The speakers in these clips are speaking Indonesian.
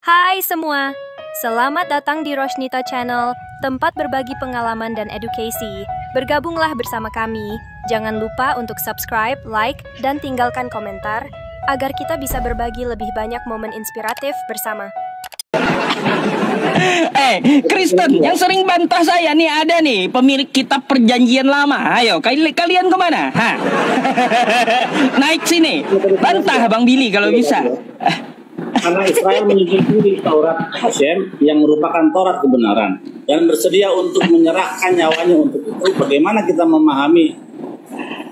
Hai semua, selamat datang di Roshnita Channel, tempat berbagi pengalaman dan edukasi. Bergabunglah bersama kami. Jangan lupa untuk subscribe, like, dan tinggalkan komentar, agar kita bisa berbagi lebih banyak momen inspiratif bersama. Kristen yang sering bantah saya nih, ada nih pemilik kitab perjanjian lama. Ayo, kalian kemana? Naik sini, bantah Bang Billy kalau bisa. Karena Israel menyetujui Taurat Hashem yang merupakan Taurat kebenaran dan bersedia untuk menyerahkan nyawanya untuk itu. Bagaimana kita memahami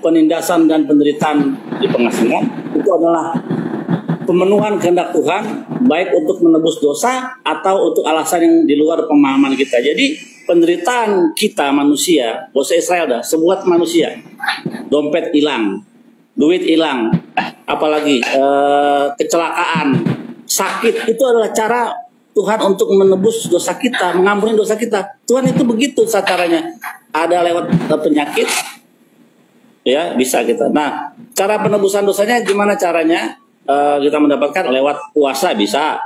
penindasan dan penderitaan di pengasingan? Itu adalah pemenuhan kehendak Tuhan, baik untuk menebus dosa atau untuk alasan yang di luar pemahaman kita. Jadi penderitaan kita manusia, bangsa Israel dah, sebuah manusia, dompet hilang, duit hilang, apalagi kecelakaan, sakit, itu adalah cara Tuhan untuk menebus dosa kita, mengampuni dosa kita. Tuhan itu begitu caranya. Ada lewat penyakit, ya bisa kita. Nah, cara penebusan dosanya gimana caranya? Kita mendapatkan lewat puasa bisa.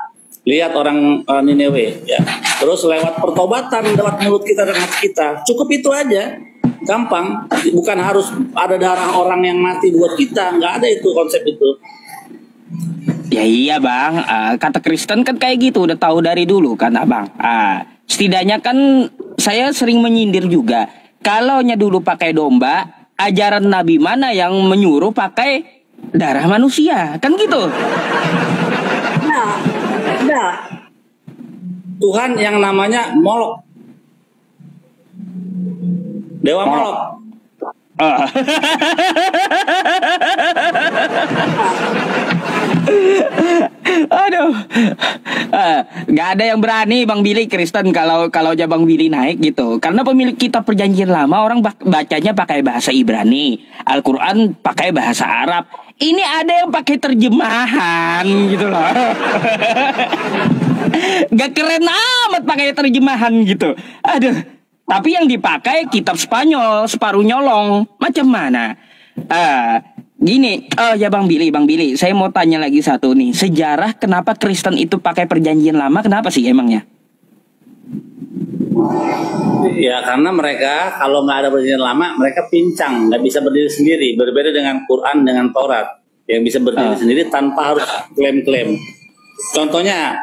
Lihat orang Nineveh, ya. Terus lewat pertobatan, lewat mulut kita dan hati kita. Cukup itu aja. Gampang. Bukan harus ada darah orang yang mati buat kita. Nggak ada itu konsep itu. Ya iya Bang, kata Kristen kan kayak gitu, udah tahu dari dulu kan Abang. Setidaknya kan saya sering menyindir juga. Kalau dulu pakai domba, ajaran Nabi mana yang menyuruh pakai darah manusia, kan gitu? Nah, Tuhan yang namanya Molok, Dewa Molok. Aduh, nggak ada yang berani Bang Billy Kristen kalau aja Bang Billy naik gitu. Karena pemilik kitab perjanjian lama orang bacanya pakai bahasa Ibrani, Al-Quran pakai bahasa Arab. Ini ada yang pakai terjemahan gitu loh. Gak keren amat pakai terjemahan gitu. Aduh, tapi yang dipakai kitab Spanyol, separuh nyolong. Macam mana? Gini, ya Bang Billy, saya mau tanya lagi satu nih. Sejarah kenapa Kristen itu pakai perjanjian lama? Kenapa sih emangnya? Ya karena mereka kalau nggak ada perjanjian lama, mereka pincang, nggak bisa berdiri sendiri. Berbeda dengan Quran, dengan Taurat yang bisa berdiri sendiri tanpa harus klaim-klaim. Contohnya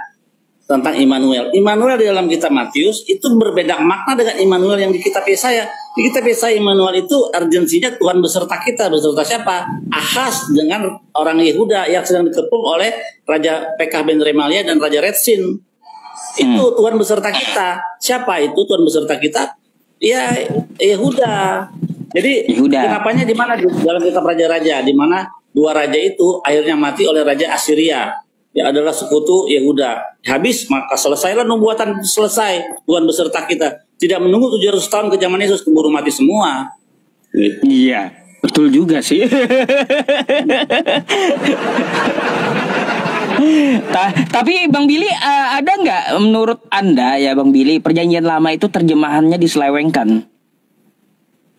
tentang Immanuel. Immanuel di dalam kitab Matius itu berbeda makna dengan Immanuel yang di kitab Yesaya. Di kitab Yesaya Immanuel itu urgensinya Tuhan beserta kita. Beserta siapa? Ahaz dengan orang Yehuda yang sedang dikepung oleh Raja Pekah ben Remalia dan Raja Retsin. Itu Tuhan beserta kita. Siapa itu Tuhan beserta kita? Ya Yehuda. Jadi kenapanya di mana di dalam kitab Raja-Raja, di mana dua raja itu akhirnya mati oleh Raja Assyria. Ya adalah sekutu Yehuda. Habis maka selesailah nubuatan, selesai. Tuhan beserta kita. Tidak menunggu 700 tahun ke zaman Yesus, keburu mati semua. Iya, betul juga sih. Tapi Bang Billy, ada nggak menurut Anda ya Bang Billy, perjanjian lama itu terjemahannya diselewengkan?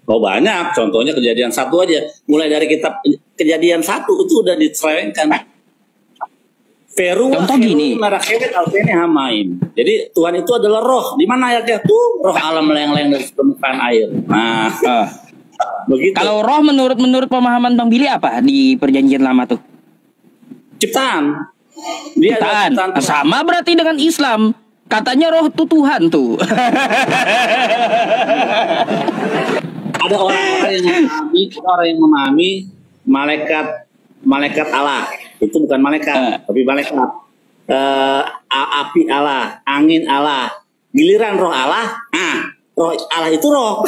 Oh banyak, contohnya Kejadian 1 aja. Mulai dari kitab Kejadian 1 itu udah diselewengkan. Contoh gini. Jadi Tuhan itu adalah roh. Di mana ayatnya tuh? Roh Allah meleng-leng dari permukaan air. Nah, begitu. Kalau roh menurut pemahaman Bang Billy apa di perjanjian lama tuh? Ciptaan. Dia ciptaan. Ciptaan sama berarti dengan Islam. Katanya roh itu Tuhan tuh. Ada orang yang memahami malaikat Allah. Itu bukan malaikat, tapi malaikat. Api Allah, angin Allah. Giliran roh Allah, roh Allah itu roh.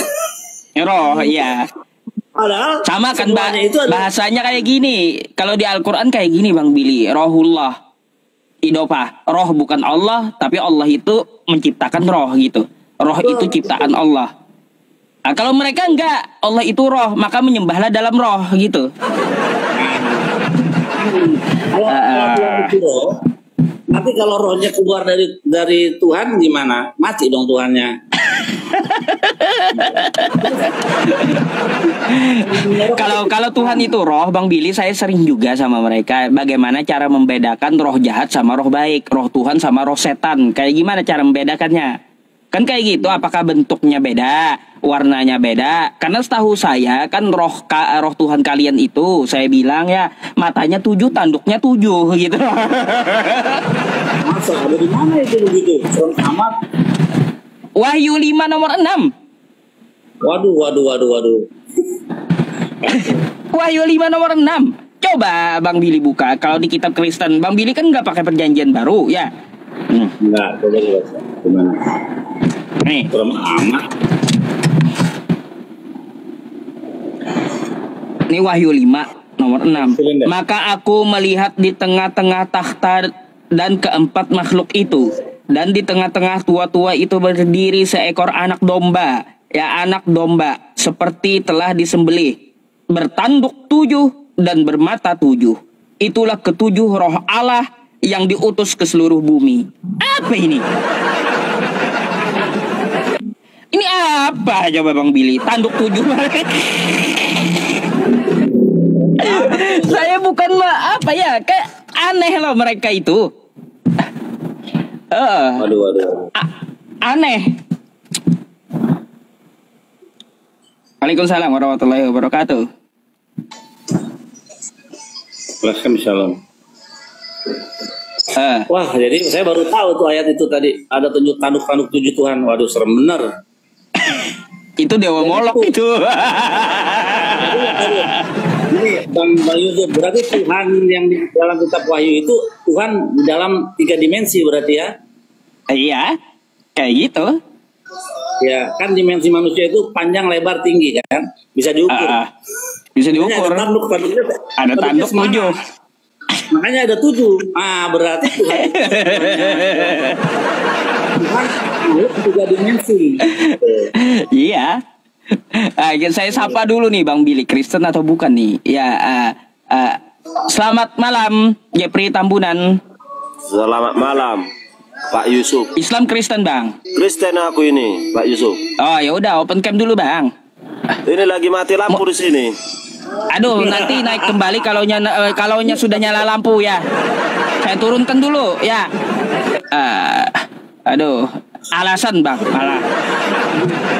Roh, iya. Padahal sama kan itu bahasanya kayak gini. Kalau di Al-Quran kayak gini Bang Billy, rohullah. Idopah, roh bukan Allah, tapi Allah itu menciptakan roh gitu. Roh itu ciptaan Allah. Nah, kalau mereka enggak, Allah itu roh, maka menyembahlah dalam roh gitu. Kalau Tuhan itu roh, nanti kalau rohnya keluar dari Tuhan gimana? Mati dong Tuhannya. Kalau Tuhan itu roh, Bang Billy, saya sering juga sama mereka bagaimana cara membedakan roh jahat sama roh baik, roh Tuhan sama roh setan. Kayak gimana cara membedakannya? Kan kayak gitu, apakah bentuknya beda, warnanya beda? Karena setahu saya kan roh Tuhan kalian itu, saya bilang ya, matanya 7, tanduknya 7 gitu. Masa ada di mana itu begitu? Serem amat. Wahyu 5 nomor 6. Waduh. Wahyu 5 nomor 6. Coba Bang Billy buka. Kalau di kitab Kristen, Bang Billy kan nggak pakai perjanjian baru ya. Enggak, coba dibaca. Gimana? Nih. Serem amat. Ini Wahyu 5 nomor 6. Silinder. Maka aku melihat di tengah-tengah takhta dan keempat makhluk itu, dan di tengah-tengah tua-tua itu berdiri seekor anak domba, ya anak domba, seperti telah disembelih, bertanduk 7 dan bermata 7. Itulah ketujuh roh Allah yang diutus ke seluruh bumi. Apa ini? Ini apa coba Bang Billy? Tanduk 7. Saya bukan apa ya, kayak aneh loh mereka itu. Waduh. Aneh. Waalaikumsalam warahmatullahi wabarakatuh. Waalaikumsalam. Wah, jadi saya baru tahu tuh ayat itu tadi ada tunjuk tanduk-tanduk 7 Tuhan. Waduh, serem bener. Itu Dewa Molok itu. Ini Bang Yusuf, berarti Tuhan yang di dalam kitab Wahyu itu Tuhan di dalam 3 dimensi berarti ya? Iya, kayak gitu. Ya, kan dimensi manusia itu panjang, lebar, tinggi kan? Bisa diukur. Bisa diukur. Ada tanduk, ada tanduk 7. Makanya ada 7. Berarti Tuhan Tuhan 3 dimensi. Iya. Saya sapa dulu nih Bang Billy, Kristen atau bukan nih? Ya, selamat malam Jepri Tambunan. Selamat malam Pak Yusuf. Islam Kristen Bang? Kristen aku ini Pak Yusuf. Oh ya udah, open cam dulu Bang. Ini lagi mati lampu di sini. Aduh, nanti naik kembali kalaunya sudah nyala lampu ya. Saya turunkan dulu ya. Aduh, alasan Bang,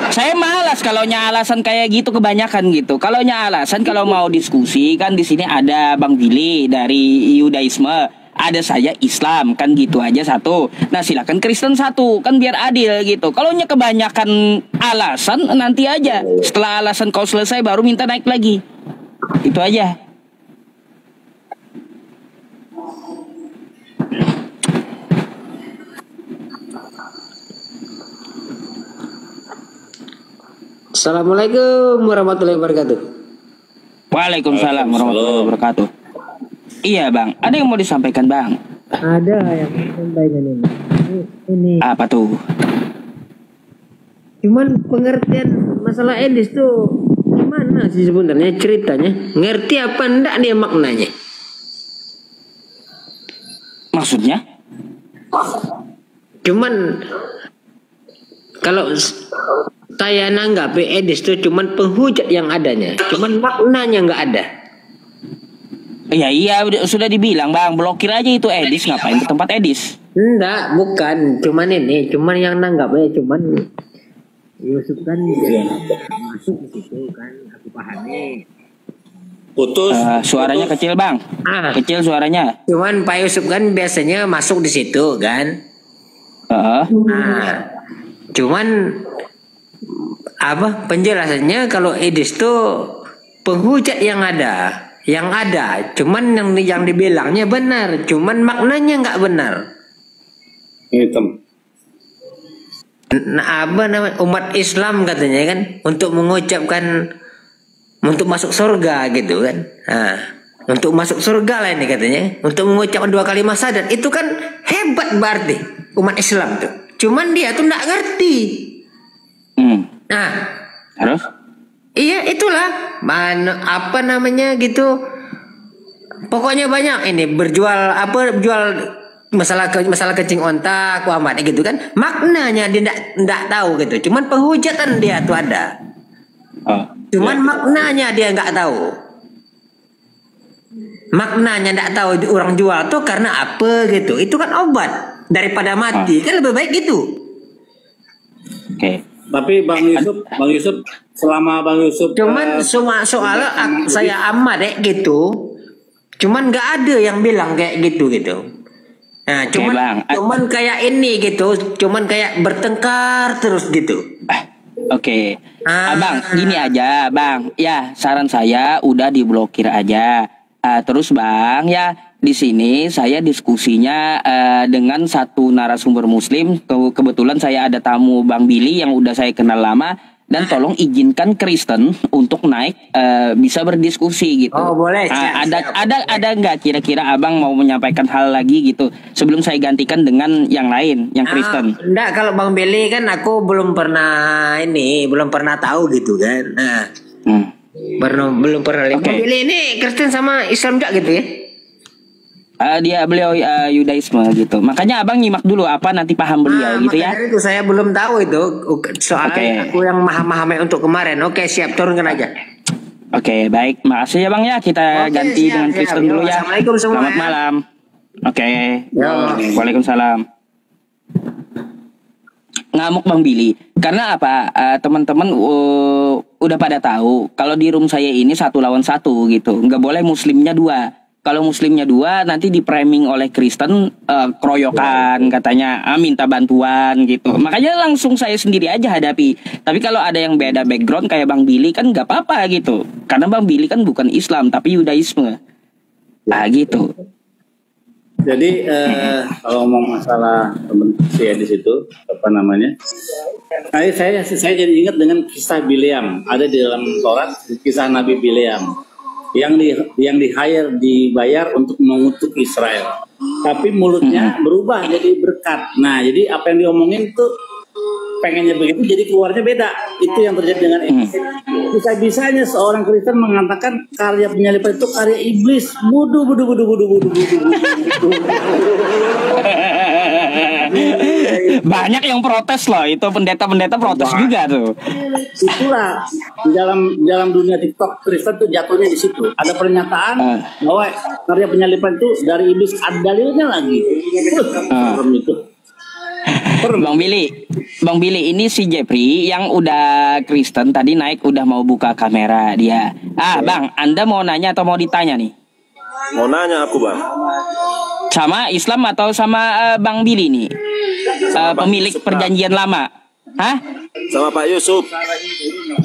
saya malas kalaunya alasan kayak gitu kebanyakan gitu. Kalaunya alasan kalau mau diskusi kan di sini ada Bang Billy dari Yudaisme, ada saya Islam kan gitu aja satu. Nah silakan Kristen satu kan biar adil gitu. Kalaunya kebanyakan alasan nanti aja. Setelah alasan kau selesai baru minta naik lagi. Itu aja. Assalamualaikum warahmatullahi wabarakatuh. Waalaikumsalam warahmatullahi wabarakatuh. Iya Bang, ada yang mau disampaikan Bang? Ada yang mau disampaikan ini. Apa tuh? Cuman pengertian masalah edis tuh gimana sih sebenarnya ceritanya? Ngerti apa enggak dia maknanya? Maksudnya? Cuman kalau saya nanggapi edis itu cuman penghujat yang adanya, cuman maknanya nggak ada. Iya sudah dibilang Bang, blokir aja itu edis, ngapain ke tempat edis? Enggak, bukan, cuman yang nanggapnya cuman Yusuf kan masuk di situ kan, aku pahami. Putus. Suaranya putus. kecil Bang, kecil suaranya. Cuman Pak Yusuf kan biasanya masuk di situ kan. Cuman apa penjelasannya kalau edis itu penghujat yang ada, cuman yang dibilangnya benar, cuman maknanya nggak benar. Hitam. Nah, apa namanya umat Islam katanya kan untuk mengucapkan untuk masuk surga gitu kan. Untuk masuk surga lah ini katanya, untuk mengucapkan 2 kalimat syahadat itu kan hebat berarti umat Islam tuh. Cuman dia tuh nggak ngerti. Nah, terus? Iya itulah apa namanya gitu. Pokoknya banyak ini jual masalah kencing onta aku amat gitu kan, maknanya dia ndak tahu gitu, cuman penghujatan dia tuh ada, cuman maknanya dia nggak tahu, maknanya ndak tahu orang jual tuh karena apa gitu, itu kan obat daripada mati kan lebih baik gitu. Oke. Tapi Bang Yusuf, selama Bang Yusuf Cuman soalnya saya amat gitu, cuman nggak ada yang bilang kayak gitu. Nah, cuman kayak ini gitu, cuman kayak bertengkar terus gitu. Oke. Abang, gini aja, Bang. Ya, saran saya udah diblokir aja. Terus Bang, ya di sini saya diskusinya dengan satu narasumber Muslim. Kebetulan saya ada tamu Bang Billy yang udah saya kenal lama. Dan tolong izinkan Kristen untuk naik bisa berdiskusi gitu. Oh boleh. Ada nggak kira-kira abang mau menyampaikan hal lagi gitu sebelum saya gantikan dengan yang lain yang Kristen? Enggak, kalau Bang Billy kan aku belum pernah tahu gitu kan. Nah, belum pernah lihat. Bang Billy ini Kristen sama Islam juga gitu ya? Beliau Yudaisme gitu. Makanya abang nyimak dulu apa nanti paham beliau gitu ya. Itu saya belum tahu itu. Soalnya aku yang maham-mahamnya untuk kemarin. Oke, siap, turunkan aja. Oke, baik. Makasih ya Bang ya. Kita ganti dengan Kristen dulu ya. Assalamualaikum semua. Selamat malam. Oke. Waalaikumsalam. Ngamuk Bang Billy. Karena apa? Teman-teman udah pada tahu kalau di room saya ini 1 lawan 1 gitu. Nggak boleh muslimnya 2. Kalau muslimnya 2 nanti di framing oleh Kristen keroyokan katanya minta bantuan gitu. Makanya langsung saya sendiri aja hadapi. Tapi kalau ada yang beda background kayak Bang Billy kan nggak apa-apa gitu. Karena Bang Billy kan bukan Islam tapi Yudaisme. Gitu. Jadi kalau ngomong masalah teman saya di situ apa namanya? Saya jadi ingat dengan kisah Bileam, ada di dalam Taurat, kisah Nabi Bileam yang di-hire, dibayar untuk mengutuk Israel. Tapi mulutnya berubah jadi berkat. Nah, jadi apa yang diomongin tuh pengennya begitu, jadi keluarnya beda. Itu yang terjadi dengan iblis. Bisa-bisanya seorang Kristen mengatakan karya penyalipan itu karya iblis. Budu. Banyak yang protes loh, itu pendeta-pendeta protes juga tuh. Itulah di dalam dunia TikTok Kristen tuh jatuhnya di situ. Ada pernyataan bahwa karya penyalipan itu dari iblis, ada dalilnya lagi. Itu. Bang Billy ini si Jeffrey yang udah Kristen tadi naik udah mau buka kamera dia. Bang, Anda mau nanya atau mau ditanya nih? Mau nanya aku Bang. Sama Islam atau sama Bang Billy nih? Pemilik perjanjian lama. Hah? Sama Pak Yusuf.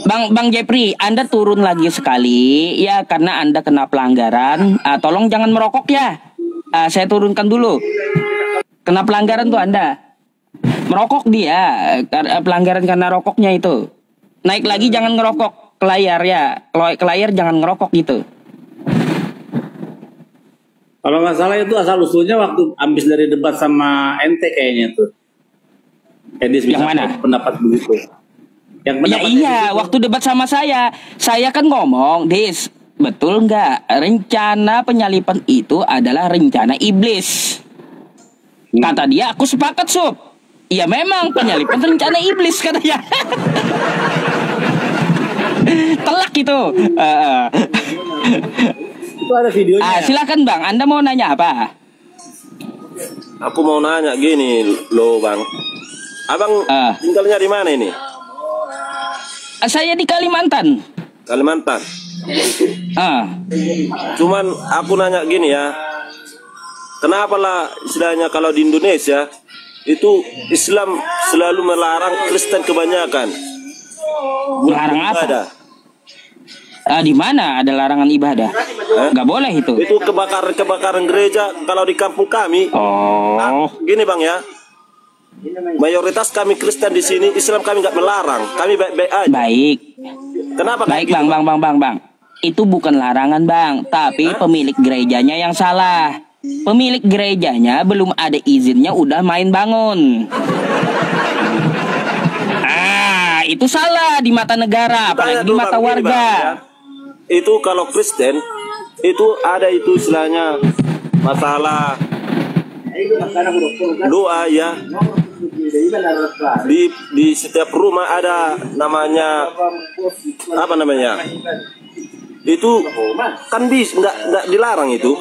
Bang Jeffrey, Anda turun lagi sekali ya karena Anda kena pelanggaran. Tolong jangan merokok ya. Saya turunkan dulu. Kena pelanggaran tuh Anda. Merokok dia, pelanggaran karena rokoknya itu. Naik lagi jangan ngerokok ke layar ya. Ke layar jangan ngerokok gitu. Kalau nggak salah itu asal usulnya waktu habis dari debat sama ente kayaknya tuh. Edis yang mana? Pendapat begitu. Yang pendapat iya, waktu debat sama saya kan ngomong, Dis, betul nggak? Rencana penyalipan itu adalah rencana iblis. Kata dia, aku sepakat Sob. Iya memang penyalipan rencana iblis katanya. Telak itu. Itu ada videonya. Silakan Bang, Anda mau nanya apa? Aku mau nanya gini loh Bang. Abang tinggalnya di mana ini? Saya di Kalimantan. Kalimantan. Cuman aku nanya gini ya. Kenapa lah istilahnya kalau di Indonesia itu Islam selalu melarang Kristen kebanyakan. Melarang apa? Di mana ada larangan ibadah? Nggak boleh itu. Itu kebakaran gereja kalau di kampung kami. Gini Bang ya. Mayoritas kami Kristen di sini, Islam kami nggak melarang. Kami baik-baik aja. Baik. Kenapa? Baik gitu? Bang. Itu bukan larangan Bang, tapi pemilik gerejanya yang salah. Pemilik gerejanya belum ada izinnya udah main bangun. Itu salah di mata negara, apalagi di mata warga. Bang, ya. Itu kalau Kristen itu ada itu istilahnya masalah doa ya. Di setiap rumah ada namanya apa namanya? Itu kan nggak dilarang itu.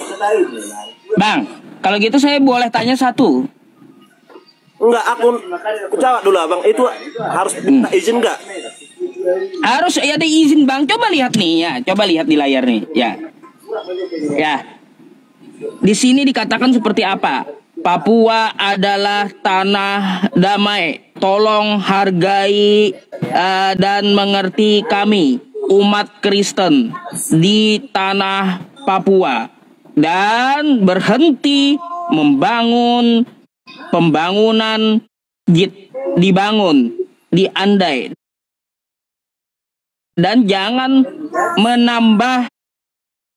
Bang, kalau gitu saya boleh tanya satu. Enggak, aku jawab dulu Bang. Itu harus minta izin enggak? Harus ya ada izin Bang. Coba lihat nih ya, coba lihat di layar nih. Ya. Ya. Di sini dikatakan seperti apa? Papua adalah tanah damai. Tolong hargai dan mengerti kami, umat Kristen di tanah Papua, dan berhenti membangun pembangunan dibangun di Andai, dan jangan menambah.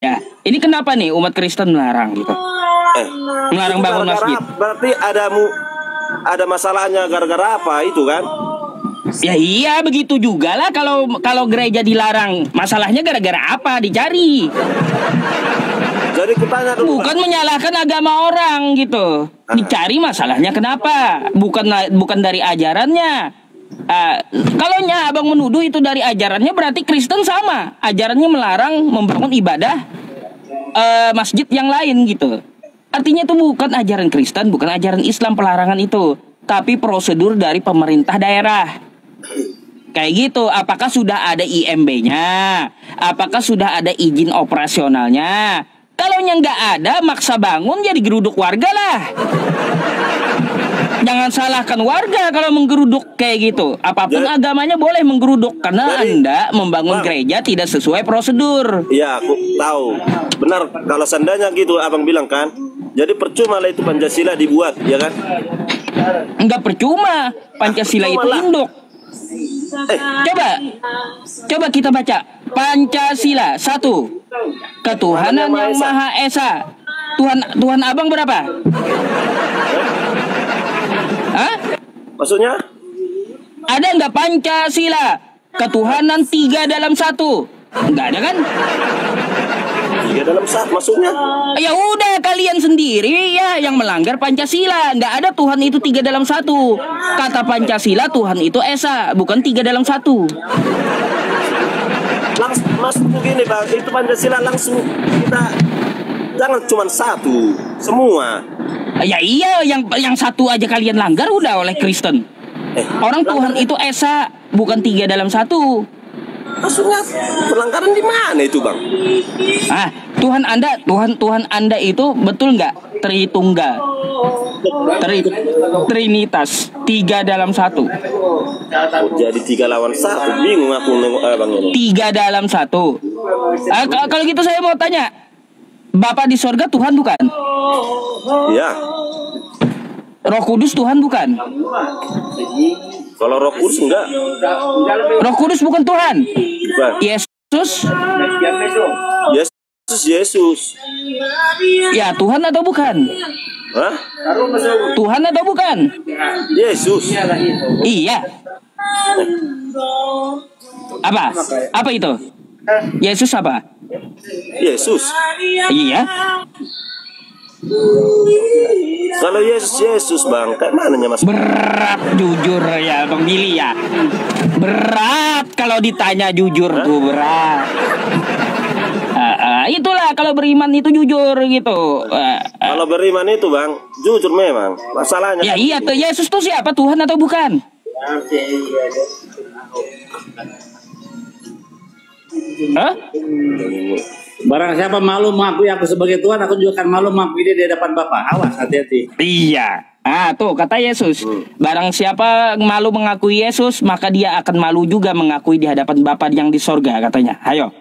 Ya, ini kenapa nih umat Kristen melarang gitu? Melarang bangun masjid. Berarti ada masalahnya gara-gara apa itu kan? Ya iya begitu juga lah kalau gereja dilarang. Masalahnya gara-gara apa? Dicari. Jadi kutanya dulu. Bukan menyalahkan agama orang gitu. Dicari masalahnya kenapa? Bukan dari ajarannya. Kalau abang menuduh itu dari ajarannya, berarti Kristen sama. Ajarannya melarang membangun ibadah masjid yang lain gitu. Artinya itu bukan ajaran Kristen, bukan ajaran Islam pelarangan itu, tapi prosedur dari pemerintah daerah. Kayak gitu. Apakah sudah ada IMB-nya? Apakah sudah ada izin operasionalnya? Kalau yang nggak ada, maksa bangun jadi geruduk warga lah. Jangan salahkan warga kalau menggeruduk kayak gitu. Apapun agamanya boleh menggeruduk, karena Anda membangun gereja tidak sesuai prosedur. Iya, aku tahu. Benar, kalau seandainya gitu abang bilang kan. Jadi percuma lah itu Pancasila dibuat, ya kan? Enggak percuma. Pancasila itu induk. Coba kita baca. Pancasila 1. Ketuhanan yang Maha Esa. Tuhan abang berapa? Hah? Maksudnya? Ada nggak Pancasila? Ketuhanan 3 dalam 1. Nggak ada kan? 3 dalam 1 maksudnya? Ya udah kalian sendiri ya yang melanggar Pancasila. Nggak ada Tuhan itu 3 dalam 1. Kata Pancasila Tuhan itu Esa, bukan 3 dalam 1. Langsung masuk begini Bang, itu Pancasila langsung kita jangan cuma 1, semua. Ya iya, yang 1 aja kalian langgar udah oleh Kristen. Orang Tuhan itu Esa, bukan 3 dalam 1. Maksudnya pelanggaran di mana itu Bang? Tuhan Anda itu betul nggak Tritunggal? Trinitas 3 dalam 1. Jadi 3 lawan 1, bingung aku nengok Bang ini. 3 dalam 1. Kalau gitu saya mau tanya, Bapa di sorga Tuhan bukan? Ya. Roh Kudus Tuhan bukan? Kalau Roh Kudus enggak. Roh Kudus bukan Tuhan. Bukan. Yesus. Yesus. Ya Tuhan atau bukan? Hah? Tuhan atau bukan? Yesus. Iya. Apa itu? Yesus apa? Yesus. Iya. Kalau Yesus Bang, kayak mananya Mas? Berat jujur ya Bang Billy ya. Berat kalau ditanya jujur tuh berat. Itulah kalau beriman itu jujur gitu. Kalau beriman itu Bang, jujur memang. Masalahnya. Ya iya tuh, Yesus tuh siapa, Tuhan atau bukan? Hah? Barang siapa malu mengakui aku sebagai Tuhan, aku juga akan malu mengakui dia di hadapan Bapa. Awas, hati-hati. Iya. Tuh kata Yesus, barang siapa malu mengakui Yesus, maka dia akan malu juga mengakui di hadapan Bapa yang di sorga, katanya. Ayo.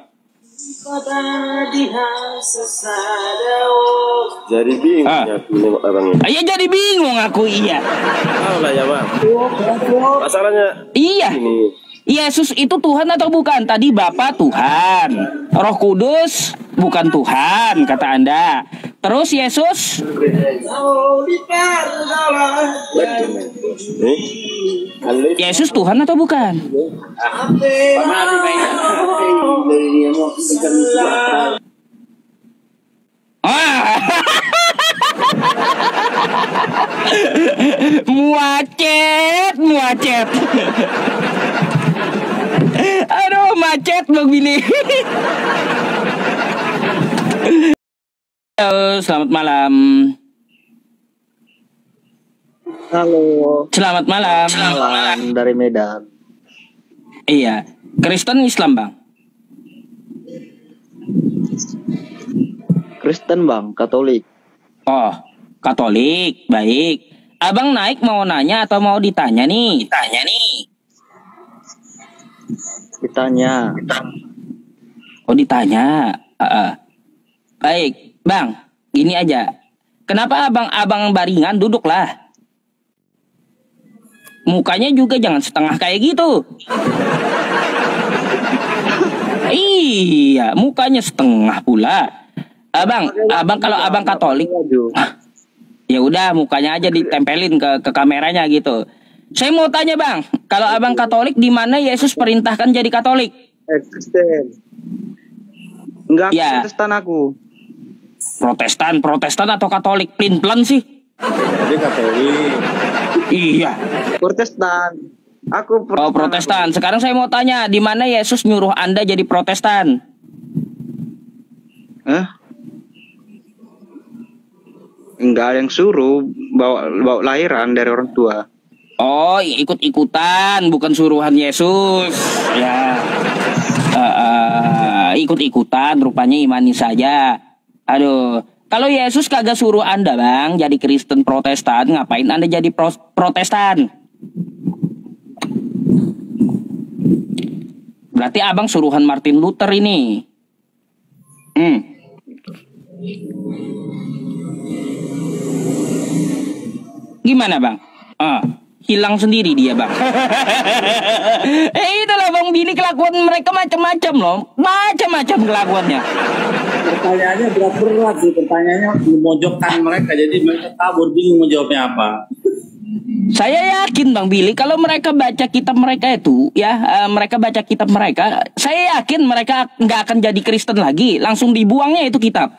Jadi bingung aku nengok abang ini. Iya jadi bingung aku iya. Tahu lah ya Bang. Masalahnya. Iya. Ini. Yesus itu Tuhan atau bukan? Tadi Bapa Tuhan, Roh Kudus bukan Tuhan kata Anda. Terus Yesus? Yesus Tuhan atau bukan? Muacet. Aduh, macet Bang Billy. Halo, selamat malam. Halo. Selamat malam. Malam dari Medan. Iya, Kristen Islam Bang. Kristen Bang, Katolik. Oh, Katolik, baik. Abang naik mau nanya atau mau ditanya nih? Ditanya. Oh, ditanya. Baik, Bang. Gini aja. Kenapa abang baringan duduklah? Mukanya juga jangan setengah kayak gitu. Iya, mukanya setengah pula. Abang kalau abang Katolik, ya udah mukanya aja ditempelin ke kameranya gitu. Saya mau tanya Bang, kalau abang Katolik di mana Yesus perintahkan jadi Katolik? Kristen. Enggak, ya. Protestan aku. Protestan atau Katolik? Plin-plan sih. Jadi Katolik. Iya. Protestan. Aku Protestan. Oh, Protestan. Sekarang saya mau tanya, di mana Yesus nyuruh Anda jadi Protestan? Enggak ada yang suruh, bawa lahiran dari orang tua. Oh, ikut-ikutan, bukan suruhan Yesus. Ya. Ikut-ikutan, rupanya imani saja. Aduh, kalau Yesus kagak suruh Anda Bang jadi Kristen Protestan, ngapain Anda jadi Protestan? Berarti abang suruhan Martin Luther ini. Gimana Bang? Hilang sendiri dia Bang. Itulah Bang Billy, kelakuan mereka macam-macam loh. Macam-macam kelakuannya. Pertanyaannya berat sih. Pertanyaannya memojokkan mereka. Jadi mereka kabur, bingung mau jawabnya apa. Saya yakin Bang Billy, kalau mereka baca kitab mereka itu, ya mereka baca kitab mereka, saya yakin mereka nggak akan jadi Kristen lagi, langsung dibuangnya itu kitab.